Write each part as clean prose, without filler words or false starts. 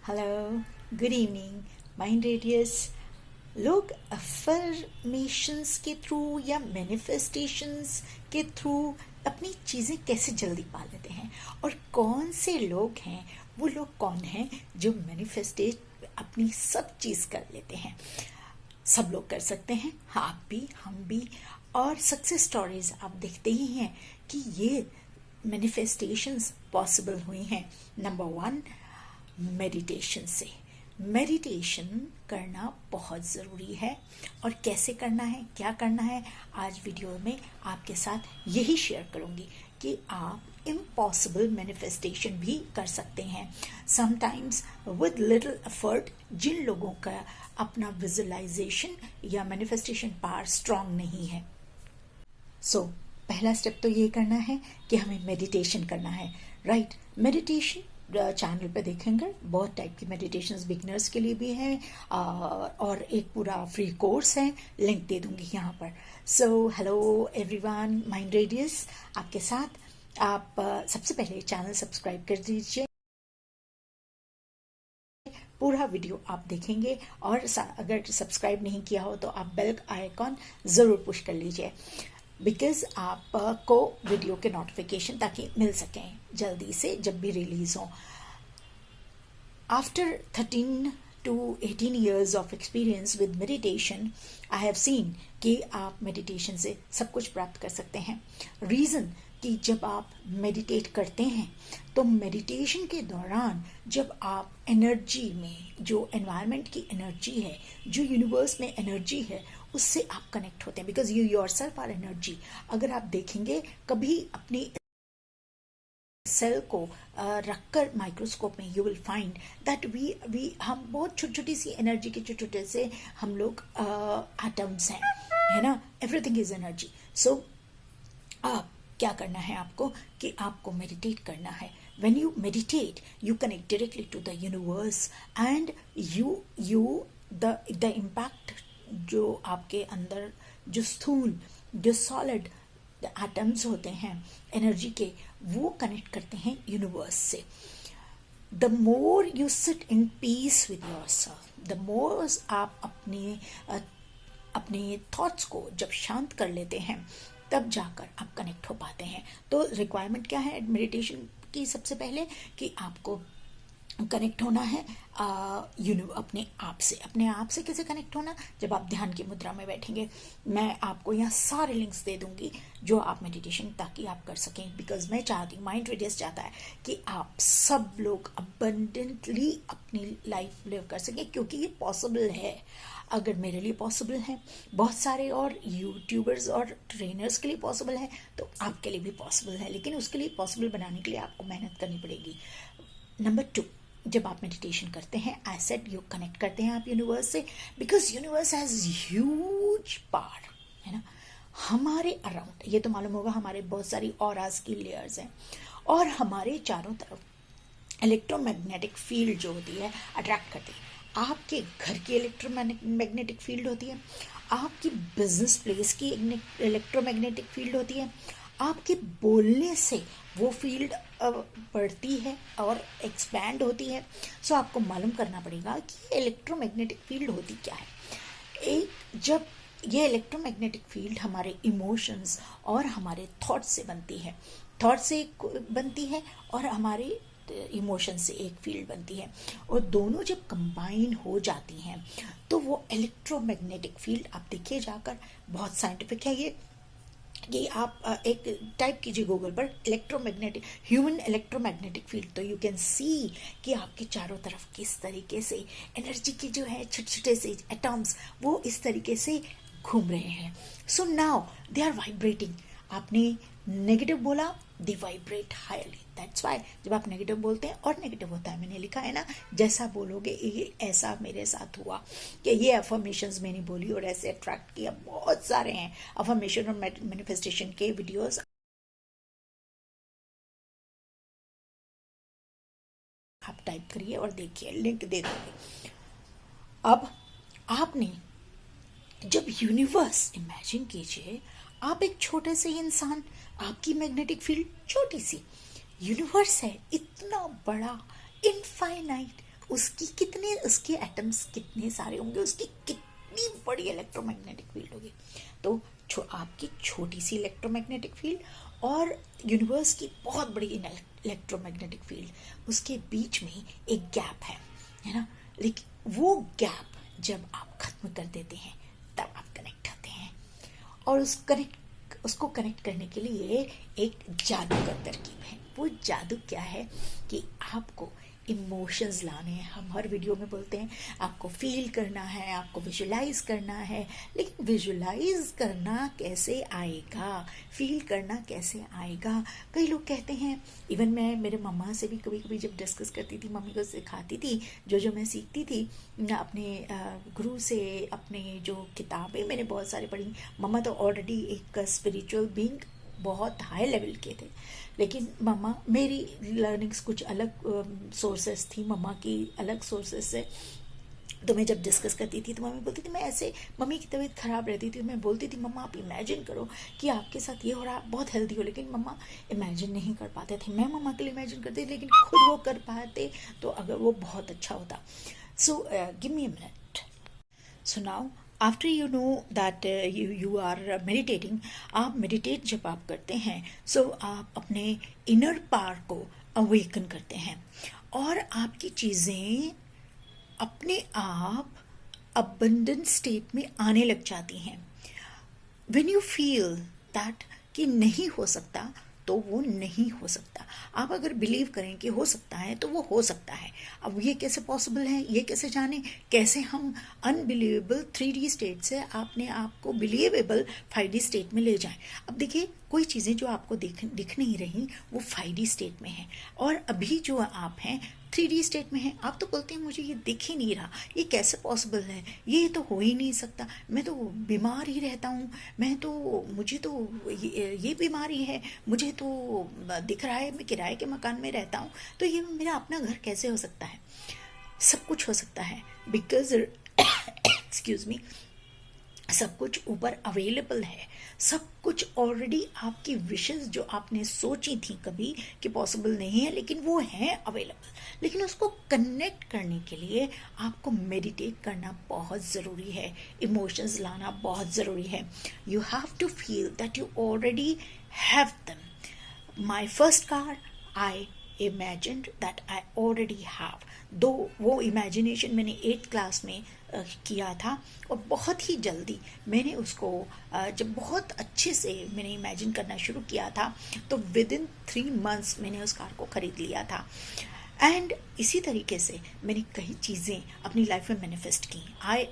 Hello, good evening. Mind radius लोग affirmations के through या मैनिफेस्टेशंस के थ्रू अपनी चीज़ें कैसे जल्दी पा लेते हैं, और कौन से लोग हैं, वो लोग कौन हैं जो मैनिफेस्टेट अपनी सब चीज़ कर लेते हैं। सब लोग कर सकते हैं, आप भी, हम भी। और सक्सेस स्टोरीज आप देखते ही हैं कि ये मैनिफेस्टेशंस पॉसिबल हुई हैं। नंबर 1, मेडिटेशन से। मेडिटेशन करना बहुत ज़रूरी है, और कैसे करना है, क्या करना है, आज वीडियो में आपके साथ यही शेयर करूँगी कि आप इम्पॉसिबल मैनिफेस्टेशन भी कर सकते हैं समटाइम्स विद लिटिल एफर्ट। जिन लोगों का अपना विजुअलाइजेशन या मैनिफेस्टेशन पावर स्ट्रांग नहीं है, पहला स्टेप तो ये करना है कि हमें मेडिटेशन करना है, राइट। मेडिटेशन चैनल पे देखेंगे बहुत टाइप की मेडिटेशंस बिगिनर्स के लिए भी हैं, और एक पूरा फ्री कोर्स है, लिंक दे दूंगी यहाँ पर। So hello everyone, mind radius आपके साथ। आप सबसे पहले चैनल सब्सक्राइब कर दीजिए, पूरा वीडियो आप देखेंगे, और अगर सब्सक्राइब नहीं किया हो तो आप बेल आइकॉन ज़रूर पुश कर लीजिए, बिकॉज आपको वीडियो के नोटिफिकेशन ताकि मिल सकें जल्दी से जब भी रिलीज हो। After 13 to 18 years of experience with meditation, I have seen कि आप मेडिटेशन से सब कुछ प्राप्त कर सकते हैं। रीज़न कि जब आप मेडिटेट करते हैं तो मेडिटेशन के दौरान जब आप एनर्जी में, जो एनवायरनमेंट की एनर्जी है, जो यूनिवर्स में एनर्जी है, उससे आप कनेक्ट होते हैं, because you yourself are energy. अगर आप देखेंगे कभी अपनी सेल को रखकर माइक्रोस्कोप में, you will find that we हम बहुत छोटी छोटी सी एनर्जी के छोटे छोटे से हम लोग एटम्स हैं, है ना। Everything is energy. सो आप क्या करना है आपको कि आपको मेडिटेट करना है। When you meditate you connect directly to the universe, and you the impact जो आपके अंदर, जो स्थूल, जो सॉलिड एटम्स होते हैं एनर्जी के, वो कनेक्ट करते हैं यूनिवर्स से। The more you sit in peace with yourself, the more आप अपने थॉट्स को जब शांत कर लेते हैं, तब जाकर आप कनेक्ट हो पाते हैं। तो रिक्वायरमेंट क्या है मेडिटेशन की? सबसे पहले कि आपको कनेक्ट होना है अपने आप से। अपने आप से कैसे कनेक्ट होना? जब आप ध्यान की मुद्रा में बैठेंगे, मैं आपको यहाँ सारे लिंक्स दे दूंगी जो आप मेडिटेशन ताकि आप कर सकें, बिकॉज मैं चाहती हूँ, माइंड रेडियस चाहता है कि आप सब लोग अबंडेंटली अपनी लाइफ लिव कर सकें, क्योंकि ये पॉसिबल है। अगर मेरे लिए पॉसिबल है, बहुत सारे और यूट्यूबर्स और ट्रेनर्स के लिए पॉसिबल है, तो आपके लिए भी पॉसिबल है। लेकिन उसके लिए पॉसिबल बनाने के लिए आपको मेहनत करनी पड़ेगी। नंबर 2, जब आप मेडिटेशन करते हैं, आई सेड यू कनेक्ट करते हैं आप यूनिवर्स से, because universe has huge power, है ना, हमारे अराउंड। ये तो मालूम होगा हमारे बहुत सारी ऑरास की लेयर्स हैं, और हमारे चारों तरफ इलेक्ट्रोमैग्नेटिक फील्ड जो होती है अट्रैक्ट करती है। आपके घर की इलेक्ट्रोमैग्नेटिक फील्ड होती है, आपकी बिजनेस प्लेस की इलेक्ट्रोमैग्नेटिक फील्ड होती है, आपके बोलने से वो फील्ड बढ़ती है और एक्सपैंड होती है। सो आपको मालूम करना पड़ेगा कि इलेक्ट्रोमैग्नेटिक फील्ड होती क्या है। जब ये इलेक्ट्रोमैग्नेटिक फील्ड हमारे इमोशंस और हमारे थॉट्स से बनती है, थॉट से बनती है, और हमारे इमोशन से एक फील्ड बनती है, और दोनों जब कंबाइन हो जाती हैं तो वो इलेक्ट्रोमैग्नेटिक फील्ड, आप देखिए जाकर, बहुत साइंटिफिक है ये आप एक टाइप कीजिए गूगल पर इलेक्ट्रोमैग्नेटिक, ह्यूमन इलेक्ट्रोमैग्नेटिक फील्ड, तो यू कैन सी कि आपके चारों तरफ किस तरीके से एनर्जी के जो है छोटे छोटे से एटम्स वो इस तरीके से घूम रहे हैं। So now they are vibrating. आपने नेगेटिव बोला, they vibrate highly. That's why जब आप नेगेटिव बोलते हैं और नेगेटिव होता है, मैंने लिखा है ना, जैसा बोलोगे ये ऐसा मेरे साथ हुआ, कि ये अफर्मेशंस मैंने बोली और ऐसे अट्रैक्ट किया। बहुत सारे हैं अफर्मेशन और मैनिफेस्टेशन के वीडियोस, आप टाइप करिए और देखिए, लिंक दे दूंगी। अब आपने जब यूनिवर्स, इमेजिन कीजिए आप एक छोटे से इंसान, आपकी मैग्नेटिक फील्ड छोटी सी, यूनिवर्स है इतना बड़ा, इनफाइनाइट, उसकी कितने, उसके एटम्स कितने सारे होंगे, उसकी कितनी बड़ी इलेक्ट्रोमैग्नेटिक फील्ड होगी। तो आपकी छोटी सी इलेक्ट्रोमैग्नेटिक फील्ड और यूनिवर्स की बहुत बड़ी इलेक्ट्रोमैग्नेटिक फील्ड, उसके बीच में एक गैप है ना। लेकिन वो गैप जब आप खत्म कर देते हैं तब आप कनेक्ट होते हैं। और उसको कनेक्ट करने के लिए एक जादू का तरकीब है। वो जादू क्या है कि आपको इमोशंस लाने हैं। हम हर वीडियो में बोलते हैं आपको फील करना है, आपको विजुलाइज करना है, लेकिन विजुलाइज करना कैसे आएगा, फील करना कैसे आएगा। कई लोग कहते हैं, इवन मैं मेरे मम्मा से भी कभी कभी जब डिस्कस करती थी, मम्मी को सिखाती थी जो मैं सीखती थी अपने गुरु से, अपने जो किताबें मैंने बहुत सारी पढ़ी। मम्मा तो ऑलरेडी एक स्पिरिचुअल बीइंग बहुत हाई लेवल के थे, लेकिन मम्मा, मेरी लर्निंग्स कुछ अलग सोर्सेस थी, मम्मा की अलग सोर्सेस से। तो मैं जब डिस्कस करती थी तो मम्मी बोलती थी, मैं ऐसे, मम्मी की तबीयत ख़राब रहती थी, मैं बोलती थी मम्मा आप इमेजिन करो कि आपके साथ ये हो रहा, बहुत हेल्दी हो, लेकिन मम्मा इमेजिन नहीं कर पाते थे। मैं मम्मा के लिए इमेजिन करती थी, लेकिन खुद वो कर पाते तो अगर वो बहुत अच्छा होता। So give me a minute. So now after you know that you are meditating, आप मेडिटेट जब आप करते हैं आप अपने इनर पावर को अवेकन करते हैं और आपकी चीज़ें अपने आप अबंडेंट स्टेट में आने लग जाती हैं। व्हेन यू फील दैट कि नहीं हो सकता तो वो नहीं हो सकता। आप अगर बिलीव करें कि हो सकता है तो वो हो सकता है। अब ये कैसे पॉसिबल है, ये कैसे जाने, कैसे हम अनबिलीवेबल 3D स्टेट से अपने आप को बिलीवेबल 5D स्टेट में ले जाएं। अब देखिए, कोई चीज़ें जो आपको दिख नहीं रही वो 5D स्टेट में है, और अभी जो आप हैं 3D स्टेट में है। आप तो बोलते हैं मुझे ये दिख ही नहीं रहा, ये कैसे पॉसिबल है, ये तो हो ही नहीं सकता, मैं तो बीमार ही रहता हूँ, मुझे तो ये बीमारी है, मुझे तो दिख रहा है मैं किराए के मकान में रहता हूँ, तो ये मेरा अपना घर कैसे हो सकता है। सब कुछ हो सकता है, बिकॉज एक्सक्यूज मी, सब कुछ ऊपर अवेलेबल है। सब कुछ ऑलरेडी, आपकी विशेस जो आपने सोची थी कभी कि पॉसिबल नहीं है, लेकिन वो है अवेलेबल। लेकिन उसको कनेक्ट करने के लिए आपको मेडिटेट करना बहुत ज़रूरी है, इमोशंस लाना बहुत ज़रूरी है। You have to feel that you already have them. My first car, I imagined that I already have, दो वो इमेजिनेशन मैंने 8th क्लास में किया था, और बहुत ही जल्दी मैंने उसको जब बहुत अच्छे से मैंने इमेजिन करना शुरू किया था तो विदिन 3 months मैंने उस कार को ख़रीद लिया था। एंड इसी तरीके से मैंने कई चीज़ें अपनी लाइफ में मैनिफेस्ट की।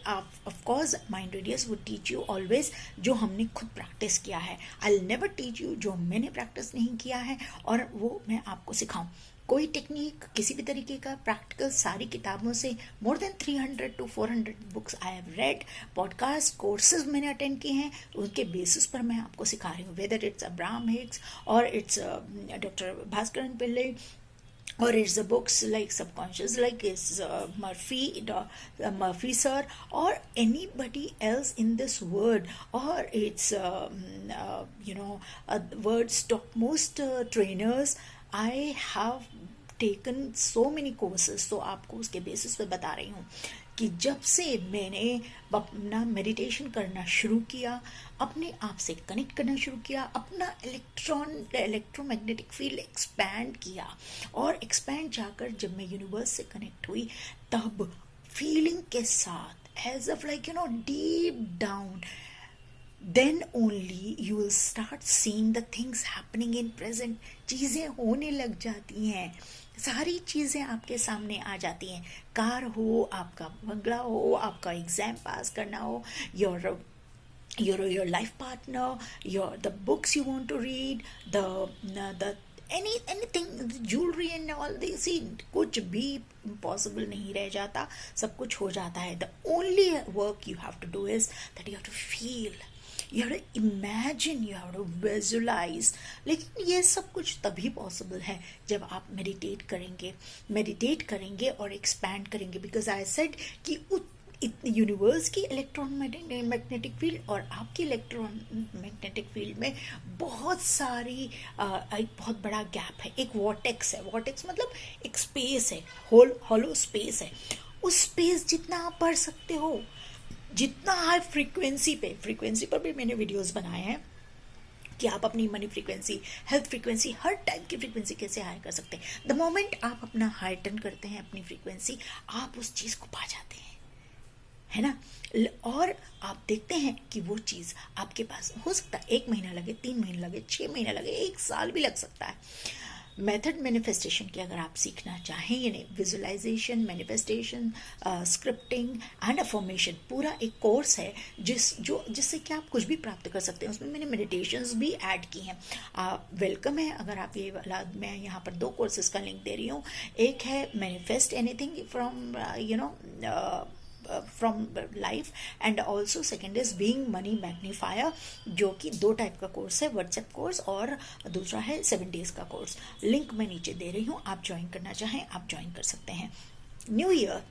Of course mind radius would teach you always जो हमने खुद प्रैक्टिस किया है। I will never teach you जो मैंने प्रैक्टिस नहीं किया है और वो मैं आपको सिखाऊं। कोई टेक्निक, किसी भी तरीके का प्रैक्टिकल, सारी किताबों से more than 300 to 400 books I have read, podcast courses मैंने अटेंड किए हैं, उनके बेसिस पर मैं आपको सिखा रही हूँ। वेदर इट्स अब्राहम हिक्स और it's doctor Bhaskaran Pillay, or it's the books like Subconscious, like it's Murphy sir, or anybody else in this world, or it's world's topmost trainers. I have taken so many courses, तो आपको उसके basis पे बता रही हूँ कि जब से मैंने अपना मेडिटेशन करना शुरू किया, अपने आप से कनेक्ट करना शुरू किया, अपना इलेक्ट्रोमैग्नेटिक फील्ड एक्सपैंड किया, और एक्सपैंड जाकर जब मैं यूनिवर्स से कनेक्ट हुई तब फीलिंग के साथ as of like deep down, then only you will start seeing the things happening in present. चीज़ें होने लग जाती हैं, सारी चीज़ें आपके सामने आ जाती हैं। कार हो, आपका बंगला हो, आपका एग्ज़ाम पास करना हो, your life partner, the books you want to read, the anything, jewelry and all this, see, कुछ भी पॉसिबल नहीं रह जाता, सब कुछ हो जाता है। The only work you have to do is that you have to feel, you have to imagine, you have to visualize. लेकिन ये सब कुछ तभी पॉसिबल है जब आप मेडिटेट करेंगे और एक्सपैंड करेंगे, बिकॉज आई सेड कि यूनिवर्स की इलेक्ट्रोमैग्नेटिक फील्ड और आपकी इलेक्ट्रोमैग्नेटिक फील्ड में बहुत सारी एक बहुत बड़ा गैप है, एक वॉर्टेक्स है। वॉर्टेक्स मतलब एक स्पेस है, हॉलो स्पेस है। उस स्पेस जितना आप पढ़ सकते हो, जितना हाई फ्रीक्वेंसी पर भी मैंने वीडियोस बनाए हैं कि आप अपनी मनी फ्रीक्वेंसी, हेल्थ फ्रीक्वेंसी, हर टाइप की फ्रीक्वेंसी कैसे हाई कर सकते हैं। द मोमेंट आप अपना हाइटन करते हैं अपनी फ्रीक्वेंसी, आप उस चीज़ को पा जाते हैं, है ना। और आप देखते हैं कि वो चीज़ आपके पास हो सकता है 1 महीना लगे, 3 महीने लगे, 6 महीने लगे, 1 साल भी लग सकता है। मेथड मैनिफेस्टेशन की अगर आप सीखना चाहें, यानी visualisation, manifestation, scripting and affirmation, पूरा एक कोर्स है जिससे कि आप कुछ भी प्राप्त कर सकते हैं। उसमें मैंने मेडिटेशंस भी ऐड की हैं। आप वेलकम है अगर आप ये वाला, मैं यहाँ पर 2 कोर्सेज का लिंक दे रही हूँ। एक है manifest anything from from life, and also second is being money magnifier, जो कि 2 टाइप का कोर्स है, व्हाट्सएप कोर्स और दूसरा है 7 डेज का कोर्स। लिंक मैं नीचे दे रही हूँ, आप ज्वाइन करना चाहें आप ज्वाइन कर सकते हैं। न्यू ईयर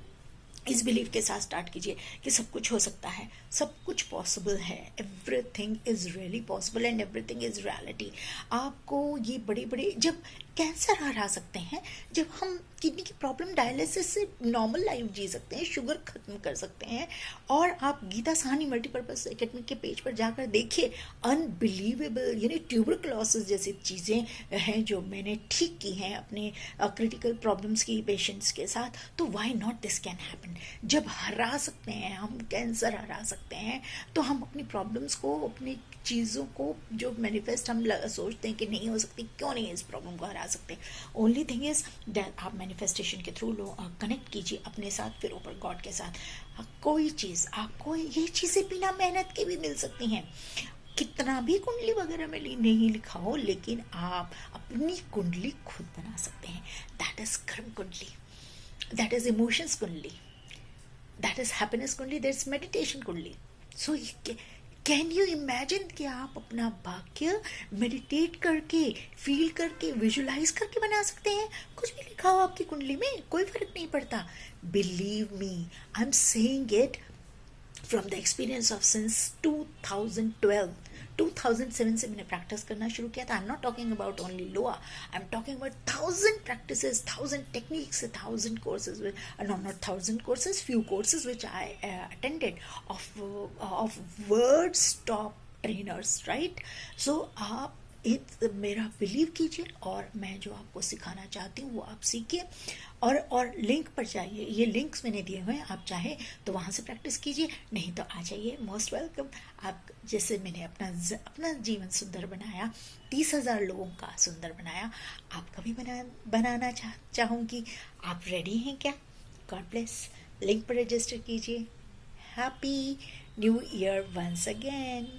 इस बिलीव के साथ स्टार्ट कीजिए कि सब कुछ हो सकता है, सब कुछ पॉसिबल है। Everything is really possible and everything is reality. आपको ये बड़े बड़े, जब कैंसर हरा सकते हैं, जब हम किडनी की प्रॉब्लम, डायलिसिस से नॉर्मल लाइफ जी सकते हैं, शुगर खत्म कर सकते हैं। और आप गीता साहनी मल्टीपर्पज एकेडमी के पेज पर जाकर देखिए, अनबिलीवेबल, यानी ट्यूबरकुलोसिस जैसी चीज़ें हैं जो मैंने ठीक की हैं अपने क्रिटिकल प्रॉब्लम्स की पेशेंट्स के साथ। तो why not this can happen. जब हरा सकते हैं हम, कैंसर हरा सकते हैं, तो हम अपनी प्रॉब्लम्स को, अपनी चीज़ों को जो मैनिफेस्ट हम सोचते हैं कि नहीं हो सकती, क्यों नहीं इस प्रॉब्लम को हरा सकते। ओनली थिंग इज दैट आप मैनिफेस्टेशन के थ्रू कनेक्ट कीजिए अपने साथ, फिर ऊपर गॉड के साथ। कोई चीज़ आपको, ये चीज़ें बिना मेहनत के भी मिल सकती हैं। कितना भी कुंडली वगैरह में नहीं लिखा हो, लेकिन आप अपनी कुंडली खुद बना सकते हैं। दैट इज कर्म कुंडली, दैट इज इमोशंस कुंडली, दैट इज हैप्पीनेस कुंडली, दैट इज मेडिटेशन कुंडली। सो कैन यू इमेजिन कि आप अपना भाग्य मेडिटेट करके, फील करके, विजुलाइज करके बना सकते हैं। कुछ भी लिखा हो आपकी कुंडली में, कोई फर्क नहीं पड़ता। Believe me, I am saying it from the experience of since 2012। 2007 से मैंने प्रैक्टिस करना शुरू किया था। I am not talking about only LOA, I am talking about 1000 practices, 1000 techniques, 1000 courses, not 1000 courses, few courses which I attended of world's top trainers, right? So आप मेरा believe कीजिए, और मैं जो आपको सिखाना चाहती हूँ वो आप सीखिए। और लिंक पर जाइए, ये लिंक्स मैंने दिए हुए हैं, आप चाहे तो वहाँ से प्रैक्टिस कीजिए, नहीं तो आ जाइए, मोस्ट वेलकम। आप जैसे मैंने अपना जीवन सुंदर बनाया, 30,000 लोगों का सुंदर बनाया, आपका भी बनाना चाहूँगी। आप रेडी हैं क्या? God bless. लिंक पर रजिस्टर कीजिए। Happy new year once again.